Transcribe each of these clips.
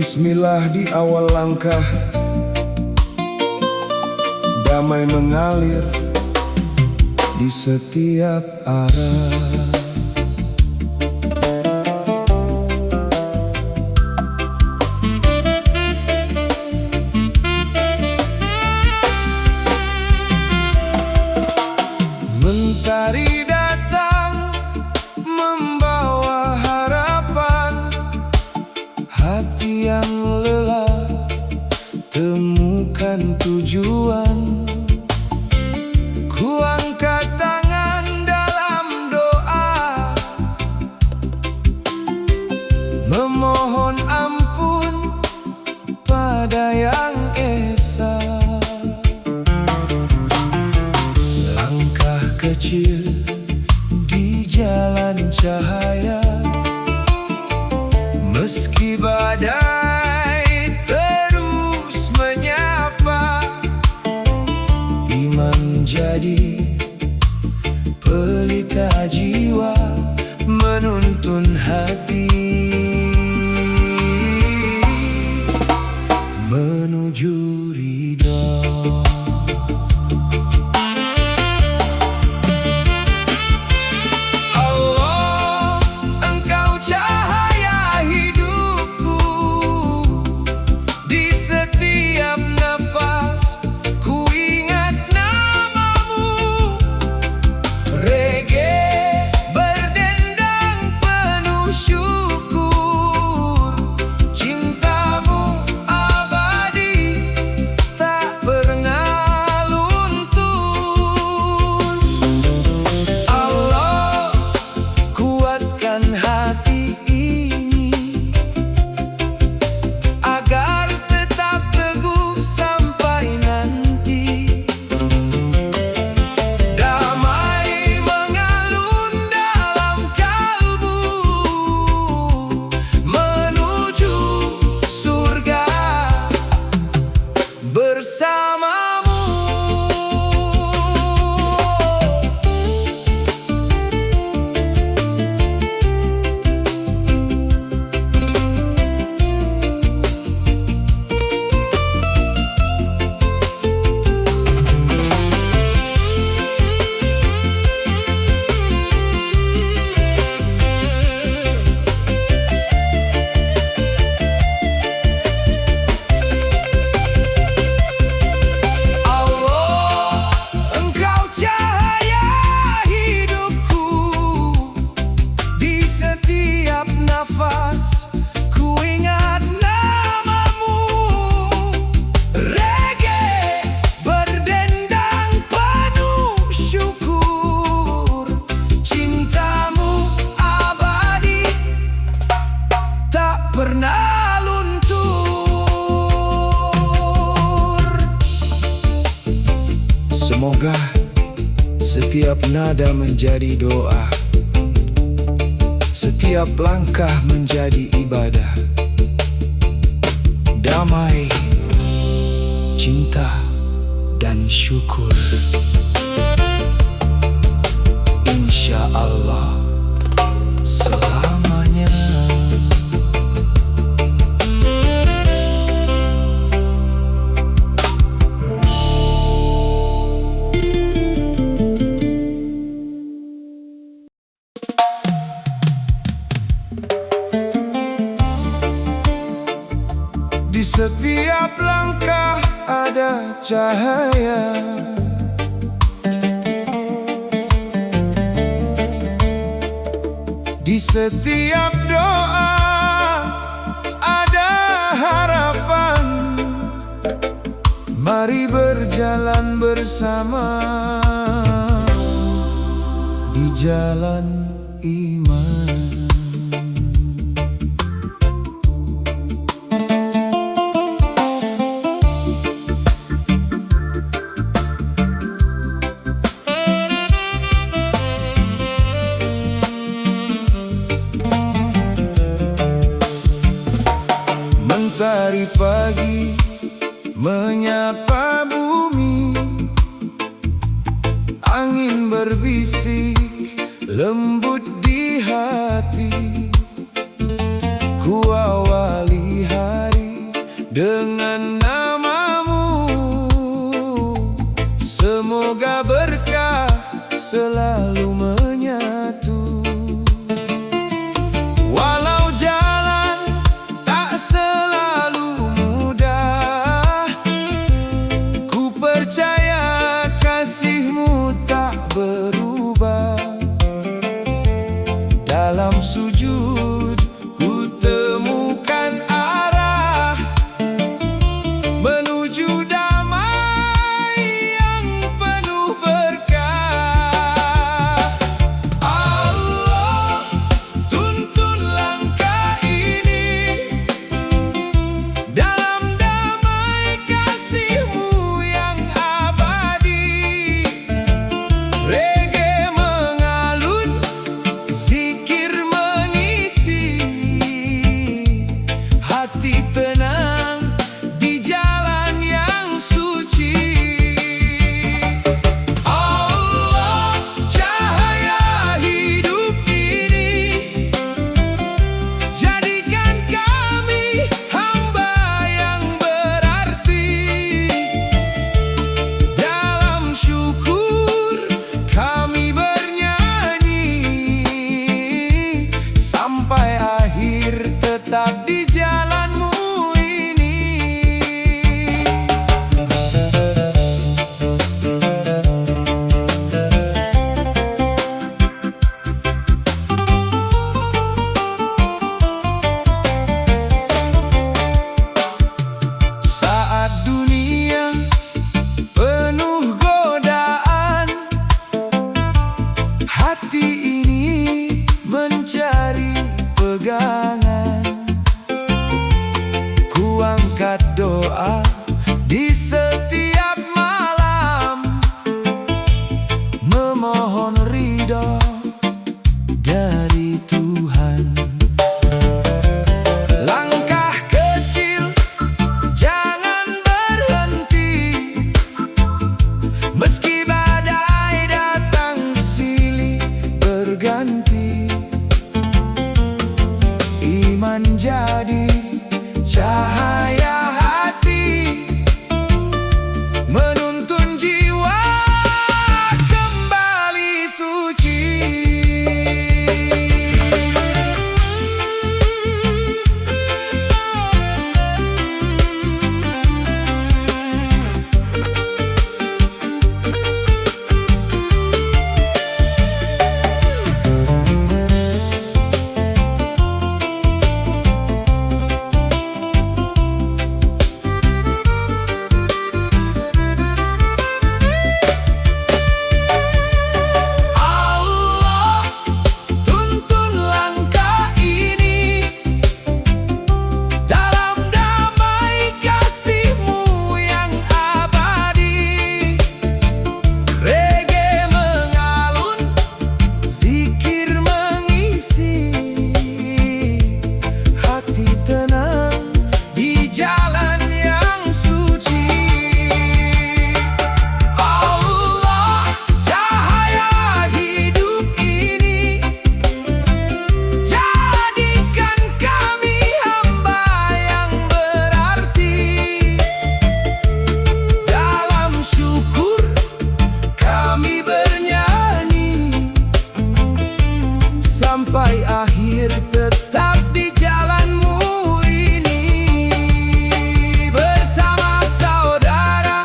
Bismillah di awal langkah, damai mengalir di setiap arah. Mentari datang membawa harapan, hati yang lelah temukan tujuan. Ku angkat tangan dalam doa, memohon ampun pada Yang Esa. Langkah kecil di jalan cahaya, meski badai terus menyapa. Iman jadi pelita jiwa, menuntun hati menuju ridha. Semoga setiap nada menjadi doa, setiap langkah menjadi ibadah. Damai, cinta, dan syukur. Insya Allah selamanya. Di setiap langkah ada cahaya, di setiap doa ada harapan. Mari berjalan bersama di jalan iman. Mentari pagi menyapa bumi, angin berbisik lembut di hati. Ku awali hari dengan namamu. Semoga berkah selalu menyatu. Walau jalan tak selalu mudah, ku percaya kasihmu tak berubah. Dalam sujud ku temukan arah menuju damai yang penuh berkah. Allah, tuntun langkah ini dalam damai kasihmu yang abadi. Reggae mengalun, zikir mengisi, hati tenang di jalan yang suci. Allah, cahaya hidup ini, jadikan kami hamba yang berarti. Dalam syukur kami bernyanyi, sampai akhir tetap di jalanmu ini. Saat dunia penuh godaan, hati ini mencari pegangan. Ku angkat doa di setiap malam, memohon ridho dari Tuhan. Langkah kecil jangan berhenti, meski badai datang silih berganti. Iman jadi cahaya hati, menuntun jiwa kembali suci. Allah, tuntun langkah ini dalam damai kasihmu yang abadi. Reggae mengalun, zikir mengisi, hati tenang di jalan yang suci. Allah, cahaya hidup ini, jadikan kami hamba yang berarti. Dalam syukur kami bernyanyi, sampai akhir tetap di jalanmu ini. Bersama saudara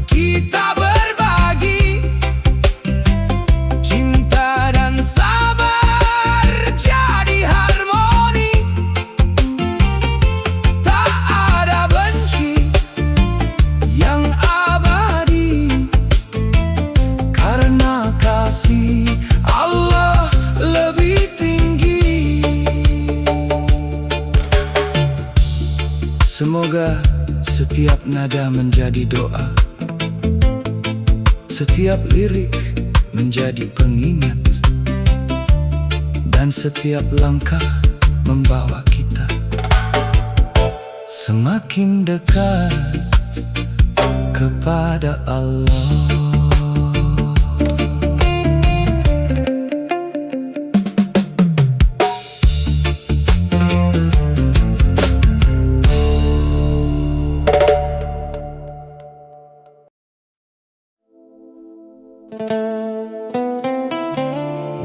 kita berbagi cinta dan sabar, jadi harmoni. Tak ada benci yang abadi, karena kasih Allah lebih tinggi. Semoga setiap nada menjadi doa, setiap lirik menjadi pengingat, dan setiap langkah membawa kita semakin dekat kepada Allah.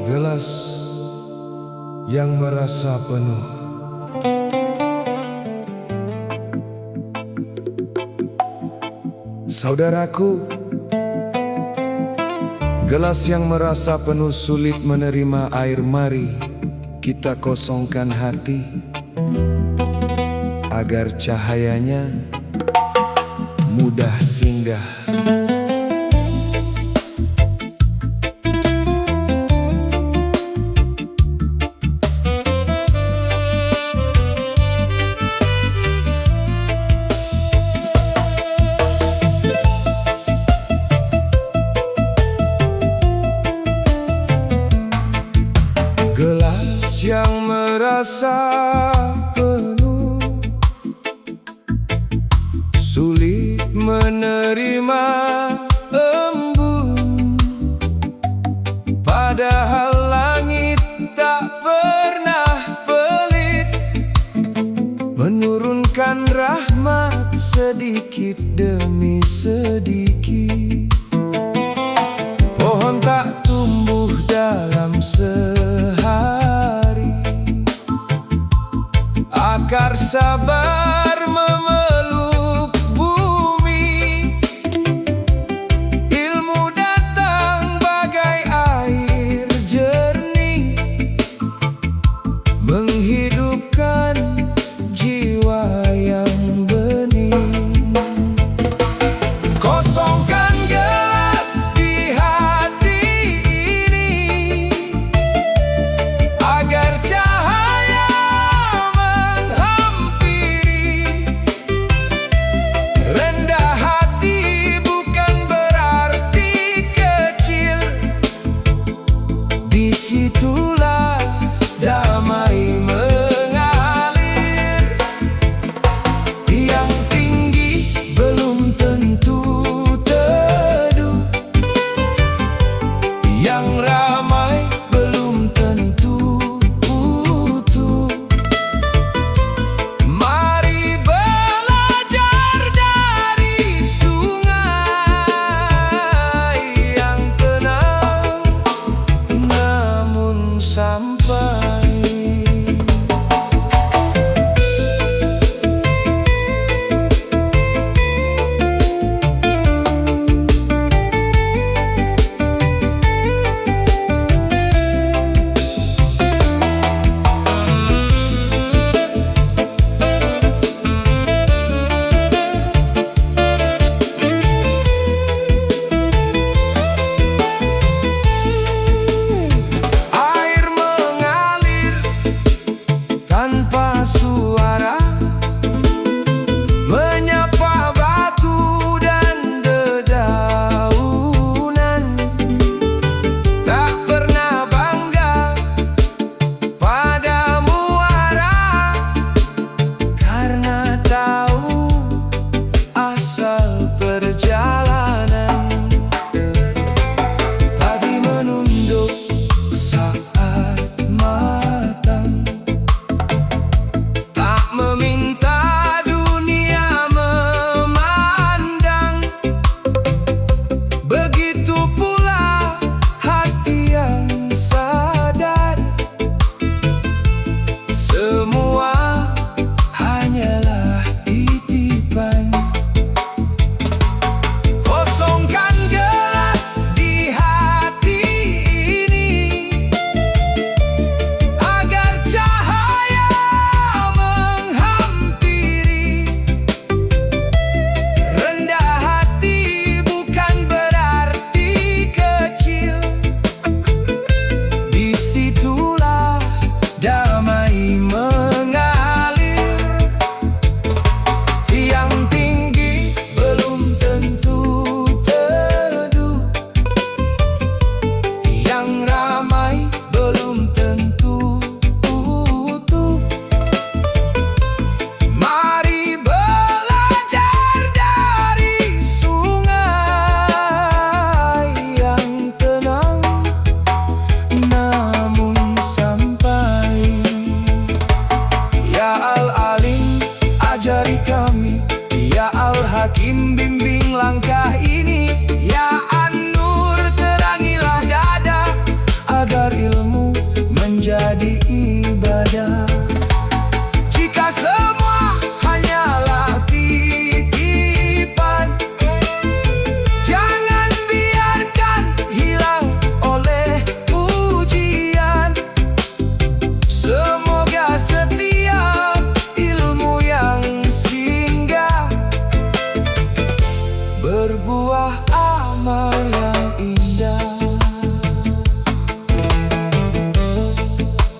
Gelas yang merasa penuh. Saudaraku, gelas yang merasa penuh sulit menerima air. Mari kita kosongkan hati agar cahayanya mudah singgah. Gelas yang merasa penuh sulit menerima embun, padahal langit tak pernah pelit menurunkan rahmat sedikit demi sedikit. Pohon tak tumbuh dalam sehari, akar sabar memeluk bumi. Ilmu datang bagai air jernih, menghidupkan jiwa yang bening. Kosongkan gelas di hati ini agar cahaya menghampiri. Rendah hati bukan berarti kecil, disitulah damai mengalir. Yang tinggi belum tentu teduh, yang ramai belum tentu utuh. Mari belajar dari sungai yang tenang namun sampai.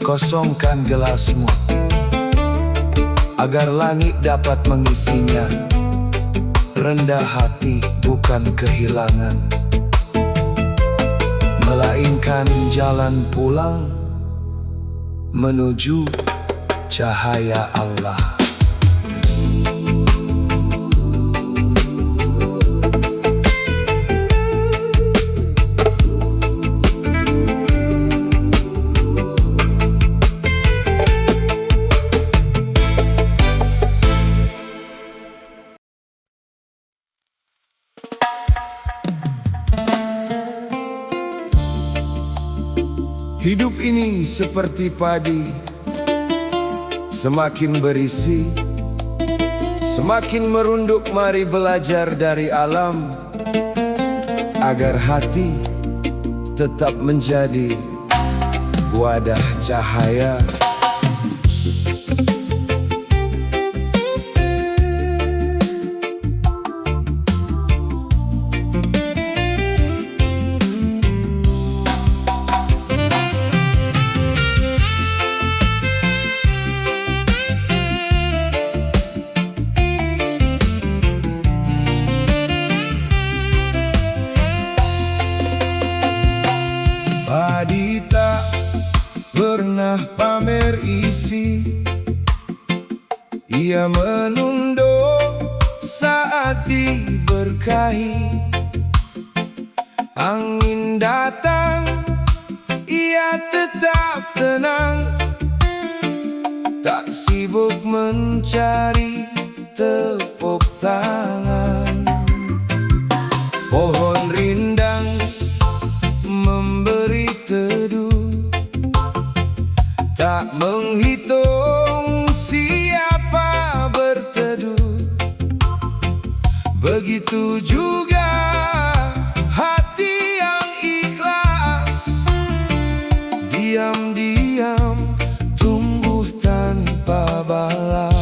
kosongkan gelasmu agar langit dapat mengisinya. Rendah hati bukan kehilangan, melainkan jalan pulang menuju cahaya Allah. Hidup ini seperti padi, semakin berisi, semakin merunduk. Mari belajar dari alam, agar hati tetap menjadi wadah cahaya. Padi tak pernah pamer isi, ia menunduk saat diberkahi. Angin datang, ia tetap tenang, tak sibuk mencari tepuk tangan. Pohon rindang memberi teduh, tak menghitung siapa berteduh. Begitu juga hati yang ikhlas, diam-diam tumbuh tanpa balas.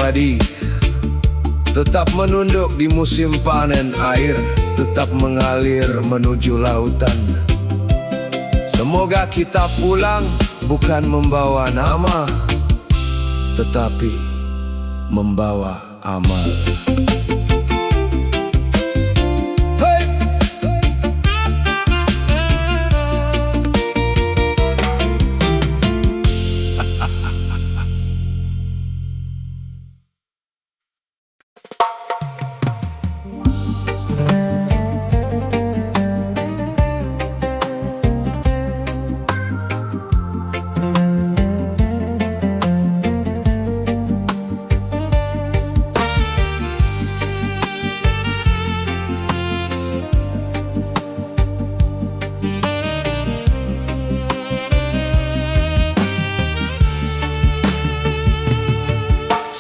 padi. Tetap menunduk di musim panen air, tetap mengalir menuju lautan. Semoga kita pulang bukan membawa nama, tetapi membawa amal. Hey!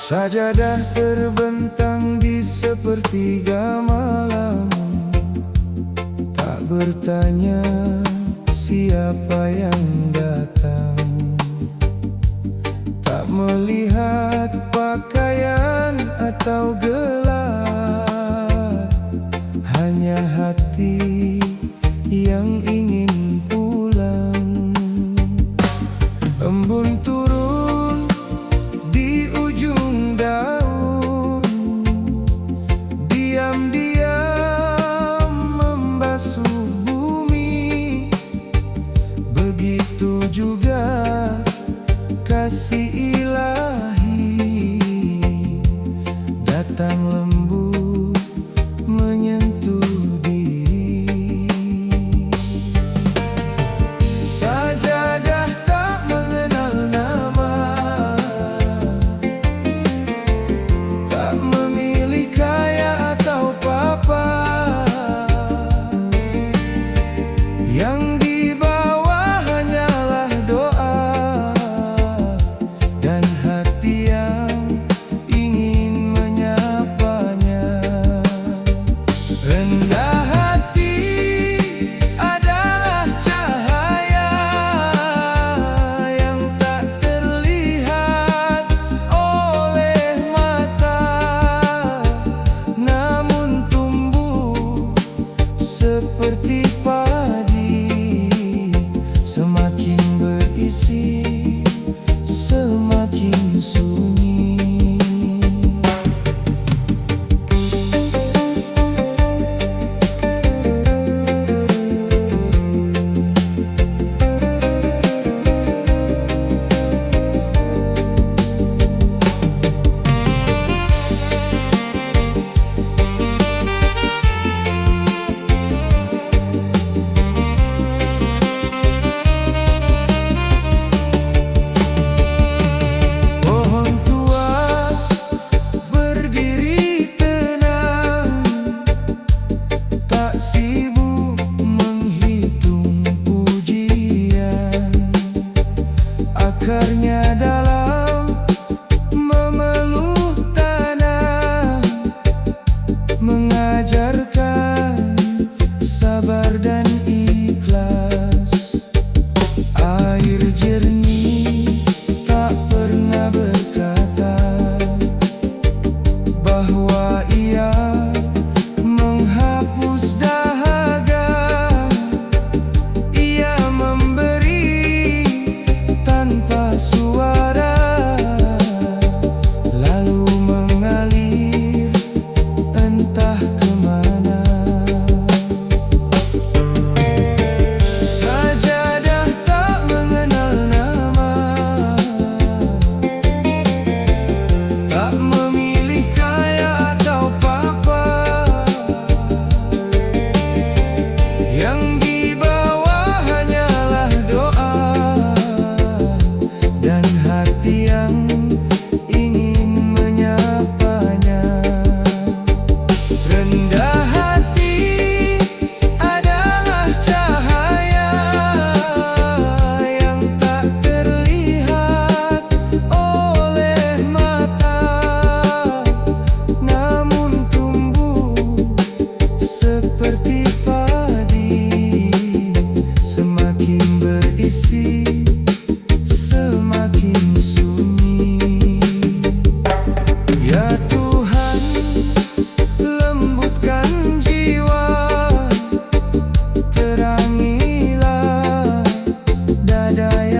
Sajadah terbentang di sepertiga malam, tak bertanya siapa yang datang, tak melihat pakaian atau gelar, hanya hati yang ingin pulang. Embun turun di ujung daun, diam-diam membasuh bumi. Begitu juga kasih ilahi, datang lembut menyentuh diri. Sajadah tak mengenal nama, tak memilih kaya atau papa. Yang dibawa hanyalah doa dan hati yang ingin menyapanya. Rendah hati adalah cahaya yang tak terlihat oleh mata, namun tumbuh seperti padi. Semakin berisi, semakin sunyi. Pohon tua berdiri tenang, tak sibuk menghitung pujian. Akarnya dalam memeluk tanah, mengajarkan sabar dan ikhlas. Air jernih tak pernah berkata bahwa ia menghapus dahaga. Ia memberi tanpa suara, lalu mengalir entah kemana. Sajadah tak mengenal nama, tak memilih kaya atau papa. Yang dibawa hanyalah doa dan hati yang ingin menyapanya. Rendah hati adalah cahaya yang tak terlihat oleh mata, namun tumbuh seperti padi. Semakin berisi, semakin sunyi. tiada